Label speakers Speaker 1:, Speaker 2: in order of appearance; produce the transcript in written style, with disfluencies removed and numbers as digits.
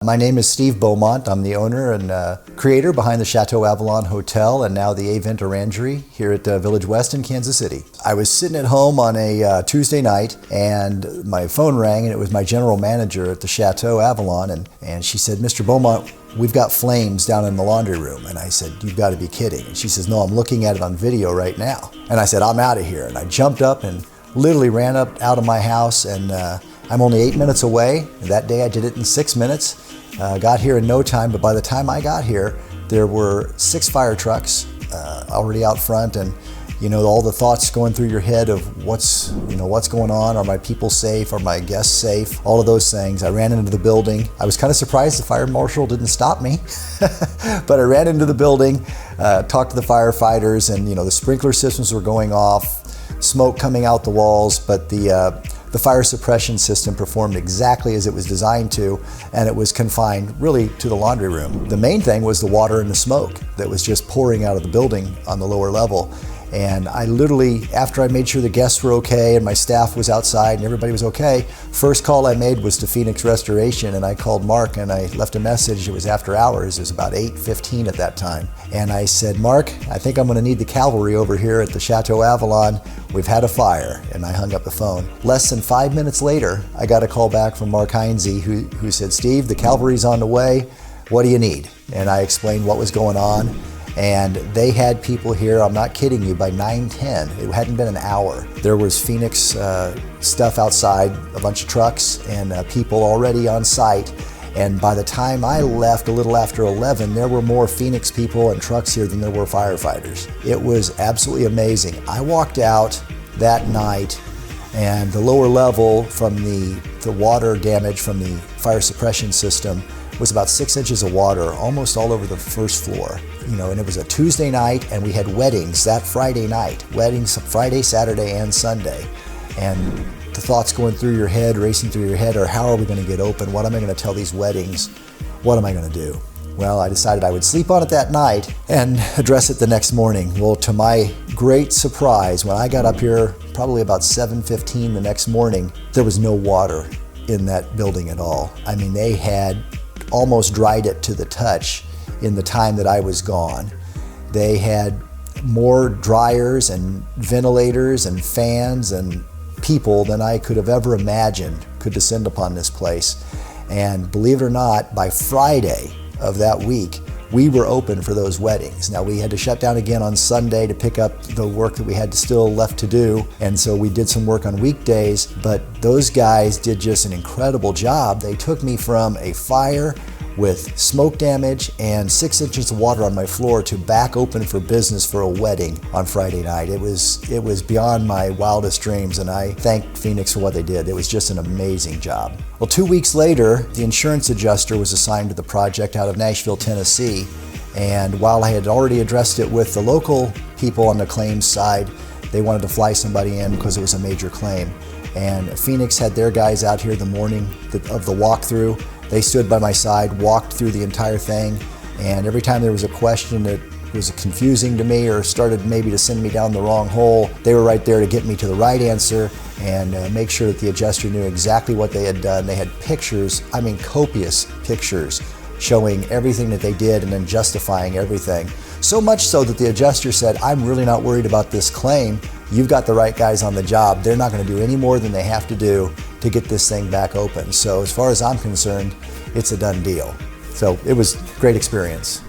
Speaker 1: My name is Steve Beaumont. I'm the owner and creator behind the Chateau Avalon Hotel and now the Avent Orangery here at Village West in Kansas City. I was sitting at home on a Tuesday night and my phone rang, and it was my general manager at the Chateau Avalon, and she said, "Mr. Beaumont, we've got flames down in the laundry room." And I said, "You've got to be kidding." And she says, "No, I'm looking at it on video right now." And I said, "I'm out of here." And I jumped up and literally ran up out of my house, and I'm only 8 minutes away. That day I did it in 6 minutes. Got here in no time, but by the time I got here, there were 6 fire trucks already out front, and all the thoughts going through your head of what's going on. Are my people safe? Are my guests safe? All of those things. I ran into the building. I was kind of surprised the fire marshal didn't stop me, but I ran into the building, talked to the firefighters, and the sprinkler systems were going off, smoke coming out the walls, but the fire suppression system performed exactly as it was designed to, and it was confined really to the laundry room. The main thing was the water and the smoke that was just pouring out of the building on the lower level. And I literally, after I made sure the guests were okay and my staff was outside and everybody was okay, first call I made was to Phoenix Restoration, and I called Mark and I left a message. It was after hours. It was about 8:15 at that time. And I said, "Mark, I think I'm gonna need the cavalry over here at the Chateau Avalon. We've had a fire." And I hung up the phone. Less than 5 minutes later, I got a call back from Mark Heinze who said, "Steve, the cavalry's on the way. What do you need?" And I explained what was going on. And they had people here, I'm not kidding you, by 9:10. It hadn't been an hour. There was Phoenix stuff outside, a bunch of trucks and people already on site. And by the time I left a little after 11, there were more Phoenix people and trucks here than there were firefighters. It was absolutely amazing. I walked out that night, and the lower level from the water damage from the fire suppression system was about 6 inches of water almost all over the first floor. And it was a Tuesday night, and we had weddings that Friday night. Weddings Friday, Saturday, and Sunday. And the thoughts going through your head, racing through your head, are how are we going to get open? What am I going to tell these weddings? What am I going to do? Well, I decided I would sleep on it that night and address it the next morning. Well, to my great surprise, when I got up here, probably about 7:15 the next morning, there was no water in that building at all. I mean, they had almost dried it to the touch in the time that I was gone. They had more dryers and ventilators and fans and people than I could have ever imagined could descend upon this place. And believe it or not, by Friday of that week, we were open for those weddings. Now, we had to shut down again on Sunday to pick up the work that we had still left to do, and so we did some work on weekdays, but those guys did just an incredible job. They took me from a fire with smoke damage and 6 inches of water on my floor to back open for business for a wedding on Friday night. It was beyond my wildest dreams, and I thank Phoenix for what they did. It was just an amazing job. Well, 2 weeks later, the insurance adjuster was assigned to the project out of Nashville, Tennessee, and while I had already addressed it with the local people on the claims side, they wanted to fly somebody in because it was a major claim. And Phoenix had their guys out here the morning of the walkthrough. They stood by my side, walked through the entire thing, and every time there was a question that was confusing to me or started maybe to send me down the wrong hole, they were right there to get me to the right answer and make sure that the adjuster knew exactly what they had done. They had pictures, I mean copious pictures, showing everything that they did and then justifying everything. So much so that the adjuster said, "I'm really not worried about this claim. You've got the right guys on the job. They're not going to do any more than they have to do to get this thing back open. So as far as I'm concerned, it's a done deal." So it was a great experience.